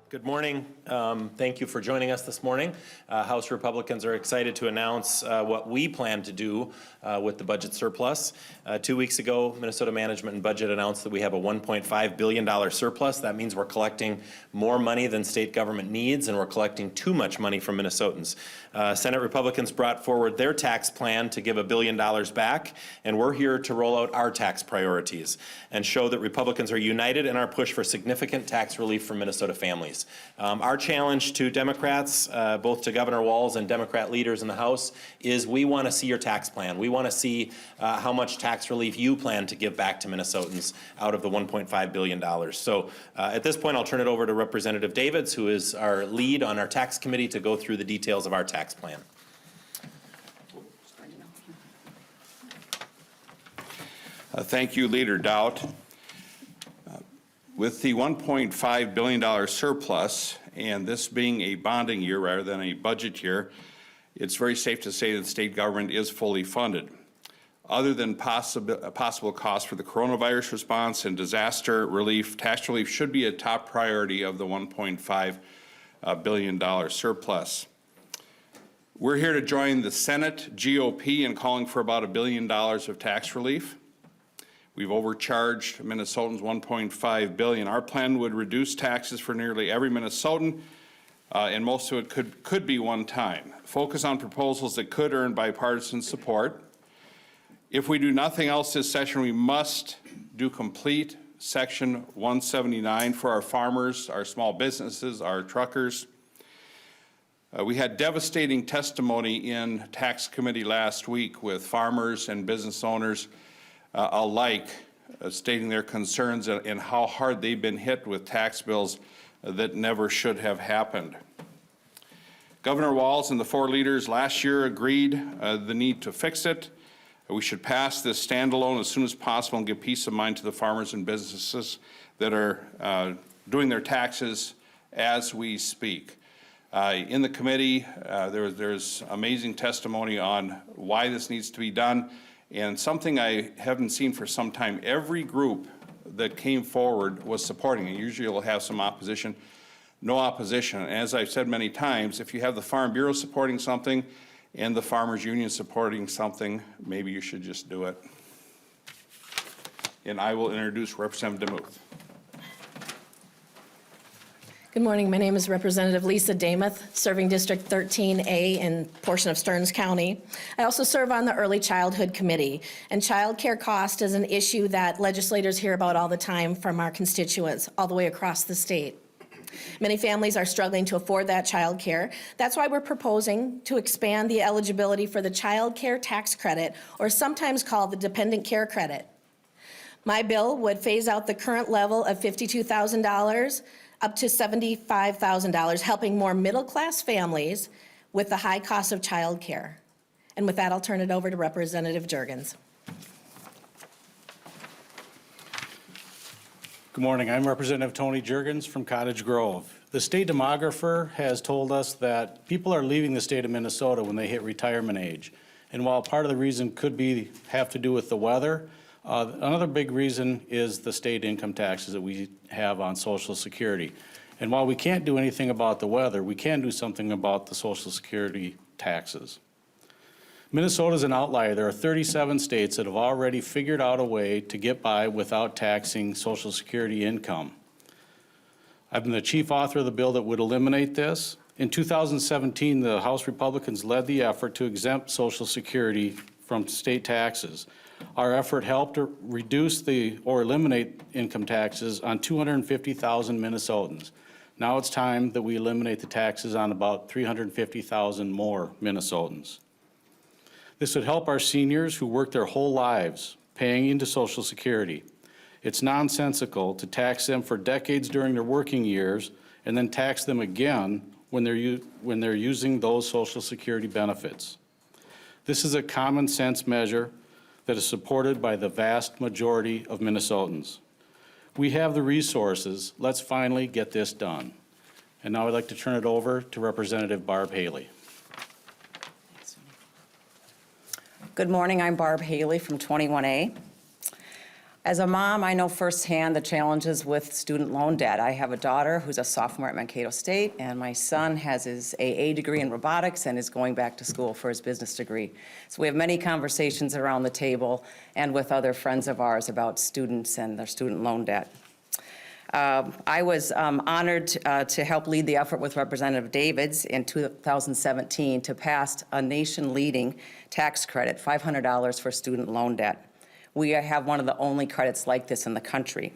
Good morning. Thank you for joining us this morning. House Republicans are excited to announce what we plan to do with the budget surplus. 2 weeks ago, Minnesota Management and Budget announced that we have a $1.5 billion surplus. That means we're collecting more money than state government needs, and we're collecting too much money from Minnesotans. Senate Republicans brought forward their tax plan to give $1 billion back, and we're here to roll out our tax priorities and show that Republicans are united in our push for significant tax relief for Minnesota families. Our challenge to Democrats, both to Governor Walz and Democrat leaders in the House, is we want to see your tax plan. We want to see how much tax relief you plan to give back to Minnesotans out of the $1.5 billion. So at this point, I'll turn it over to Representative Davids, who is our lead on our tax committee, to go through the details of our tax plan. Thank you, Leader Daudt. With the $1.5 billion surplus, and this being a bonding year rather than a budget year, it's very safe to say that the state government is fully funded. Other than possible costs for the coronavirus response and disaster relief, tax relief should be a top priority of the $1.5 billion surplus. We're here to join the Senate GOP in calling for about $1 billion of tax relief. We've overcharged Minnesotans $1.5 billion. Our plan would reduce taxes for nearly every Minnesotan, and most of it could be one time. Focus on proposals that could earn bipartisan support. If we do nothing else this session, we must do complete Section 179 for our farmers, our small businesses, our truckers. We had devastating testimony in tax committee last week with farmers and business owners alike stating their concerns and how hard they've been hit with tax bills that never should have happened. Governor Walz and the four leaders last year agreed the need to fix it. We should pass this standalone as soon as possible and give peace of mind to the farmers and businesses that are doing their taxes as we speak. In the committee, there's amazing testimony on why this needs to be done. And something I haven't seen for some time, every group that came forward was supporting it. Usually you'll have some opposition, no opposition. And as I've said many times, if you have the Farm Bureau supporting something and the Farmers Union supporting something, maybe you should just do it. And I will introduce Representative Demuth. Good morning. My name is Representative Lisa Demuth, serving District 13A in a portion of Stearns County. I also serve on the Early Childhood Committee, and child care cost is an issue that legislators hear about all the time from our constituents all the way across the state. Many families are struggling to afford that child care. That's why we're proposing to expand the eligibility for the child care tax credit, or sometimes called the dependent care credit. My bill would phase out the current level of $52,000 up to $75,000, helping more middle-class families with the high cost of child care. And with that, I'll turn it over to Representative Juergens. Good morning. I'm Representative Tony Juergens from Cottage Grove. The state demographer has told us that people are leaving the state of Minnesota when they hit retirement age. And while part of the reason could have to do with the weather, another big reason is the state income taxes that we have on Social Security. And while we can't do anything about the weather, we can do something about the Social Security taxes. Minnesota is an outlier. There are 37 states that have already figured out a way to get by without taxing Social Security income. I've been the chief author of the bill that would eliminate this. In 2017, the House Republicans led the effort to exempt Social Security from state taxes. Our effort helped to reduce or eliminate income taxes on 250,000 Minnesotans. Now it's time that we eliminate the taxes on about 350,000 more Minnesotans. This would help our seniors who work their whole lives paying into Social Security. It's nonsensical to tax them for decades during their working years and then tax them again when they're using those Social Security benefits. This is a common sense measure that is supported by the vast majority of Minnesotans. We have the resources. Let's finally get this done. And now I'd like to turn it over to Representative Barb Haley. Good morning. I'm Barb Haley from 21A. As a mom, I know firsthand the challenges with student loan debt. I have a daughter who's a sophomore at Mankato State, and my son has his AA degree in robotics and is going back to school for his business degree. So we have many conversations around the table and with other friends of ours about students and their student loan debt. I was honored to help lead the effort with Representative Davids in 2017 to pass a nation-leading tax credit, $500 for student loan debt. We have one of the only credits like this in the country.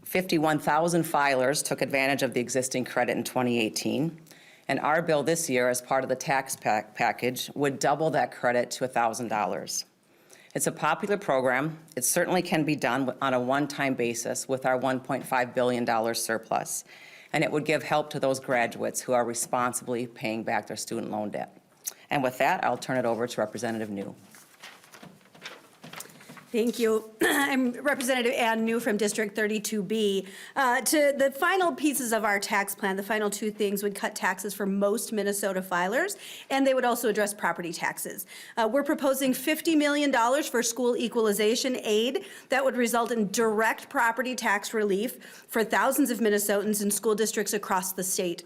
51,000 filers took advantage of the existing credit in 2018, and our bill this year, as part of the tax package, would double that credit to $1,000. It's a popular program. It certainly can be done on a one-time basis with our $1.5 billion surplus, and it would give help to those graduates who are responsibly paying back their student loan debt. And with that, I'll turn it over to Representative Neu. Thank you. I'm Representative Anne Neu from District 32B. To the final pieces of our tax plan, the final two things would cut taxes for most Minnesota filers, and they would also address property taxes. We're proposing $50 million for school equalization aid that would result in direct property tax relief for thousands of Minnesotans in school districts across the state.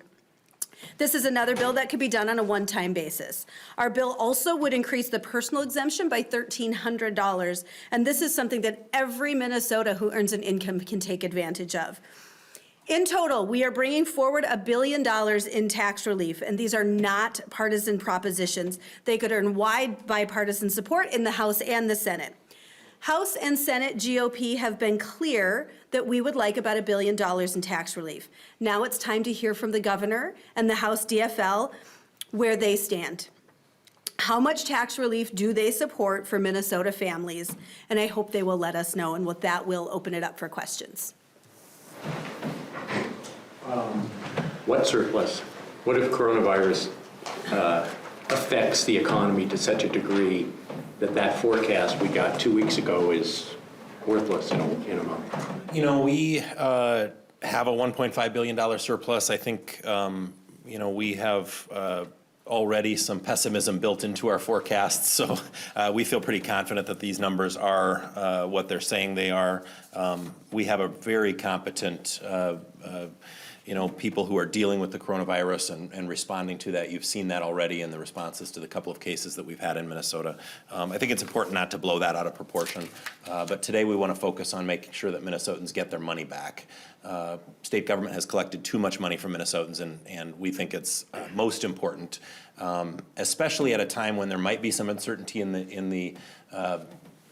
This is another bill that could be done on a one-time basis. Our bill also would increase the personal exemption by $1,300, and this is something that every Minnesota who earns an income can take advantage of. In total, we are bringing forward $1 billion in tax relief, and these are not partisan propositions. They could earn wide bipartisan support in the House and the Senate. House and Senate GOP have been clear that we would like about $1 billion in tax relief. Now it's time to hear from the governor and the House DFL where they stand. How much tax relief do they support for Minnesota families? And I hope they will let us know, and with that, we'll open it up for questions. What surplus? What if coronavirus affects the economy to such a degree that that forecast we got 2 weeks ago is worthless in a month? You know, we have a $1.5 billion surplus. I think, you know, we have already some pessimism built into our forecasts, so we feel pretty confident that these numbers are what they're saying they are. We have a very competent you know, people who are dealing with the coronavirus and responding to that. You've seen that already in the responses to the couple of cases that we've had in Minnesota. I think it's important not to blow that out of proportion, but today we want to focus on making sure that Minnesotans get their money back. State government has collected too much money from Minnesotans, and we think it's most important, especially at a time when there might be some uncertainty in the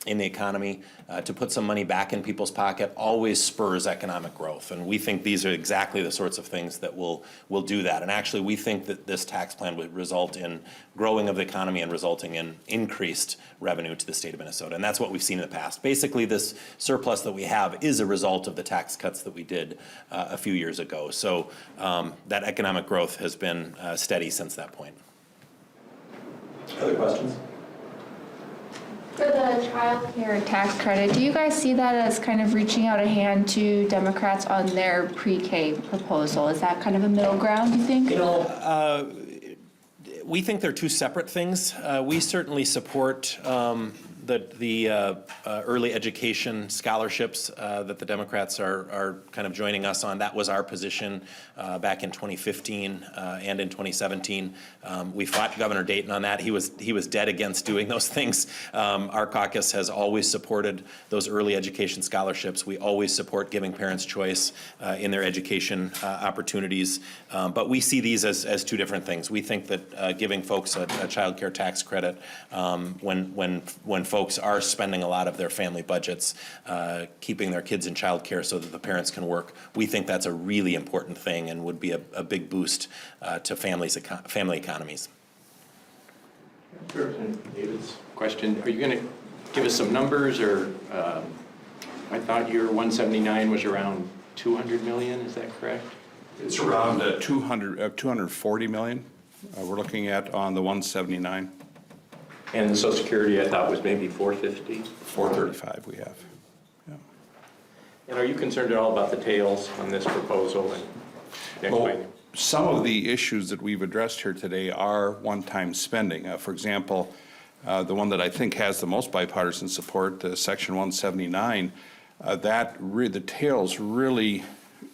economy, to put some money back in people's pocket always spurs economic growth. And we think these are exactly the sorts of things that will do that. And actually, we think that this tax plan would result in growing of the economy and resulting in increased revenue to the state of Minnesota. And that's what we've seen in the past. Basically, this surplus that we have is a result of the tax cuts that we did a few years ago. So that economic growth has been steady since that point. Other questions? For the child care tax credit, do you guys see that as kind of reaching out a hand to Democrats on their pre-K proposal? Is that kind of a middle ground, you think? You know, we think they're two separate things. We certainly support the early education scholarships that the Democrats are kind of joining us on. That was our position back in 2015 and in 2017. We fought Governor Dayton on that. He was dead against doing those things. Our caucus has always supported those early education scholarships. We always support giving parents choice in their education opportunities. But we see these as two different things. We think that giving folks a child care tax credit when folks are spending a lot of their family budgets keeping their kids in child care so that the parents can work, we think that's a really important thing and would be a big boost to family economies. David's question, are you going to give us some numbers, or I thought your 179 was around 200 million, is that correct? It's around 240 million we're looking at on the 179. And the Social Security I thought was maybe 450? 435 we have. Yeah. And are you concerned at all about the tails on this proposal? And Well, some of the issues that we've addressed here today are one-time spending. For example, the one that I think has the most bipartisan support, Section 179, the tails really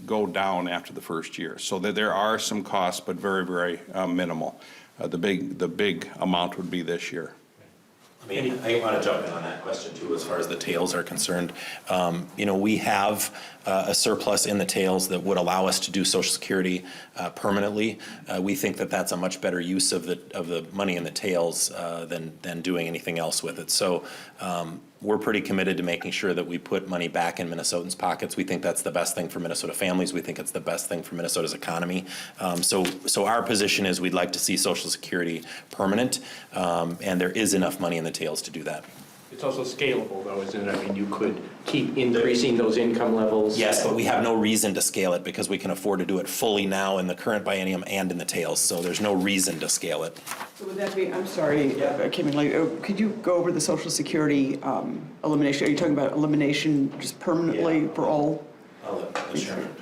go down after the first year. So that there are some costs, but very, very minimal. The big amount would be this year. I want to jump in on that question too, as far as the tails are concerned. We have a surplus in the tails that would allow us to do Social Security permanently. We think that that's a much better use of the money in the tails than doing anything else with it. So we're pretty committed to making sure that we put money back in Minnesotans' pockets. We think that's the best thing for Minnesota families. We think it's the best thing for Minnesota's economy. So our position is we'd like to see Social Security permanent, and there is enough money in the tails to do that. It's also scalable, though, isn't it? I mean, you could keep increasing those income levels. Yes, but we have no reason to scale it because we can afford to do it fully now in the current biennium and in the tails. So there's no reason to scale it. So would that be, I'm sorry, I came in late. Could you go over the Social Security elimination? Are you talking about elimination just permanently for all? I'll let the chairman.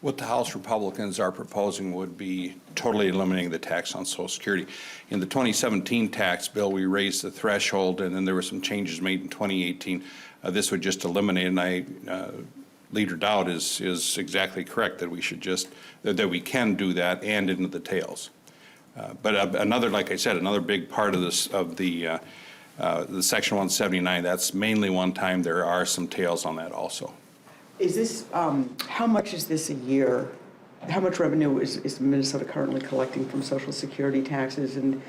What the House Republicans are proposing would be totally eliminating the tax on Social Security. In the 2017 tax bill, we raised the threshold, and then there were some changes made in 2018. This would just eliminate, and Leader Daudt is exactly correct that we should just, that we can do that and into the tails. But another, like I said, another big part of this, of the Section 179, that's mainly one time. There are some tails on that also. Is this, how much is this a year? How much revenue is Minnesota currently collecting from Social Security taxes? And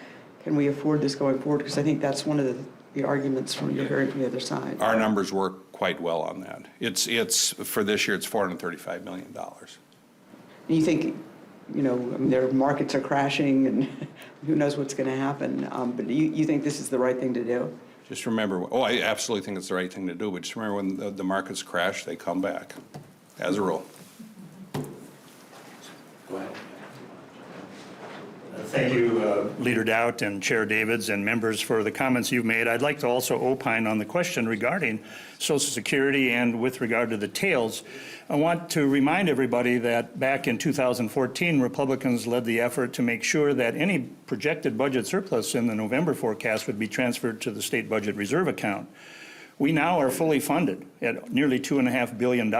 can we afford this going forward? Because I think that's one of the arguments from you're hearing from the other side. Our numbers work quite well on that. It's for this year, it's $435 million. And you think, I mean, their markets are crashing and who knows what's going to happen. But you think this is the right thing to do? Just remember, I absolutely think it's the right thing to do, but just remember when the markets crash, they come back, as a rule. Go ahead. Thank you, Leader Daudt and Chair Davids and members for the comments you've made. I'd like to also opine on the question regarding Social Security and with regard to the tails. I want to remind everybody that back in 2014, Republicans led the effort to make sure that any projected budget surplus in the November forecast would be transferred to the state budget reserve account. We now are fully funded at nearly $2.5 billion.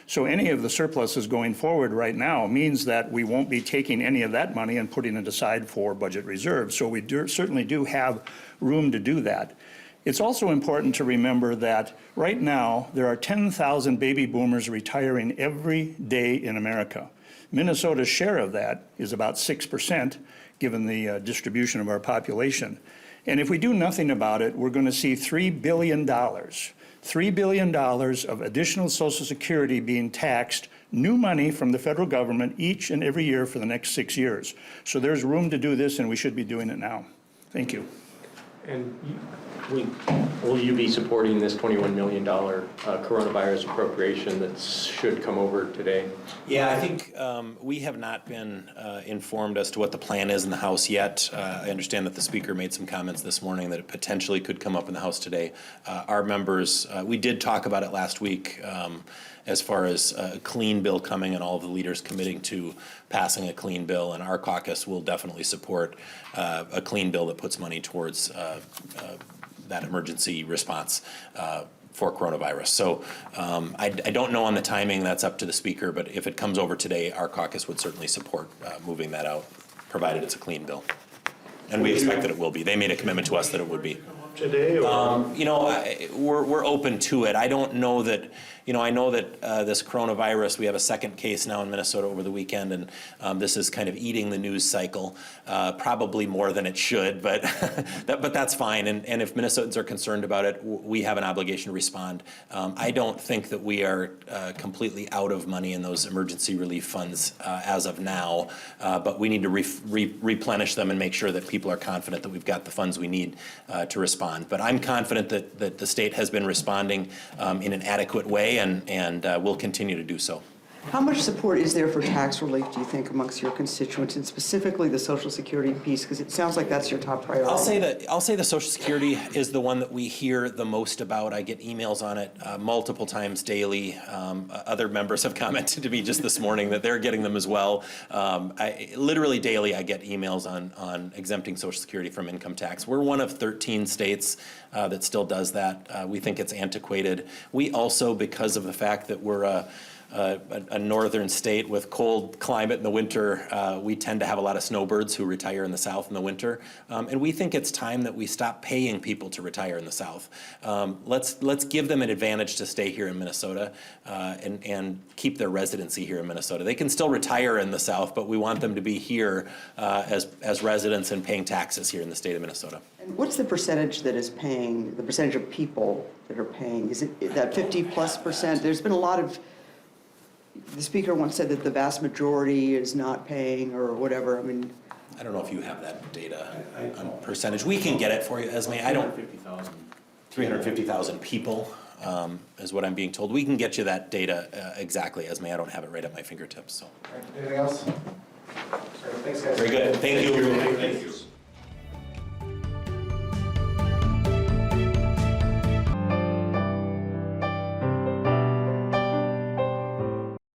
So any of the surpluses going forward right now means that we won't be taking any of that money and putting it aside for budget reserves. So we certainly do have room to do that. It's also important to remember that right now there are 10,000 baby boomers retiring every day in America. Minnesota's share of that is about 6%, given the distribution of our population. And if we do nothing about it, we're going to see $3 billion of additional Social Security being taxed, new money from the federal government each and every year for the next 6 years. So there's room to do this, and we should be doing it now. Thank you. And will you be supporting this $21 million coronavirus appropriation that should come over today? Yeah, I think we have not been informed as to what the plan is in the House yet. I understand that the Speaker made some comments this morning that it potentially could come up in the House today. Our members, we did talk about it last week as far as a clean bill coming and all of the leaders committing to passing a clean bill, and our caucus will definitely support a clean bill that puts money towards that emergency response for coronavirus. So I don't know on the timing, that's up to the Speaker, but if it comes over today, our caucus would certainly support moving that out, provided it's a clean bill. And we expect that it will be. They made a commitment to us that it would be. Today, or? We're open to it. I don't know that, I know that this coronavirus, we have a second case now in Minnesota over the weekend, and this is kind of eating the news cycle, probably more than it should, but but that's fine. And if Minnesotans are concerned about it, we have an obligation to respond. I don't think that we are completely out of money in those emergency relief funds as of now, but we need to replenish them and make sure that people are confident that we've got the funds we need to respond. But I'm confident that the state has been responding in an adequate way, and will continue to do so. How much support is there for tax relief, do you think, amongst your constituents, and specifically the Social Security piece? Because it sounds like that's your top priority. I'll say the Social Security is the one that we hear the most about. I get emails on it multiple times daily. Other members have commented to me just this morning that they're getting them as well. Literally daily, I get emails on exempting Social Security from income tax. We're one of 13 states that still does that. We think it's antiquated. We also, because of the fact that we're a northern state with cold climate in the winter, we tend to have a lot of snowbirds who retire in the South in the winter. And we think it's time that we stop paying people to retire in the South. Let's give them an advantage to stay here in Minnesota and keep their residency here in Minnesota. They can still retire in the South, but we want them to be here as residents and paying taxes here in the state of Minnesota. And what's the percentage that is paying, the percentage of people that are paying? Is it that 50+%? There's been a lot of, the speaker once said that the vast majority is not paying or whatever. I mean, I don't know if you have that data on percentage. We can get it for you, Esme. I don't. 350,000 people is what I'm being told. We can get you that data exactly, Esme. I don't have it right at my fingertips. So. Anything else? Thanks, guys. Very good. Thank you. Thank you.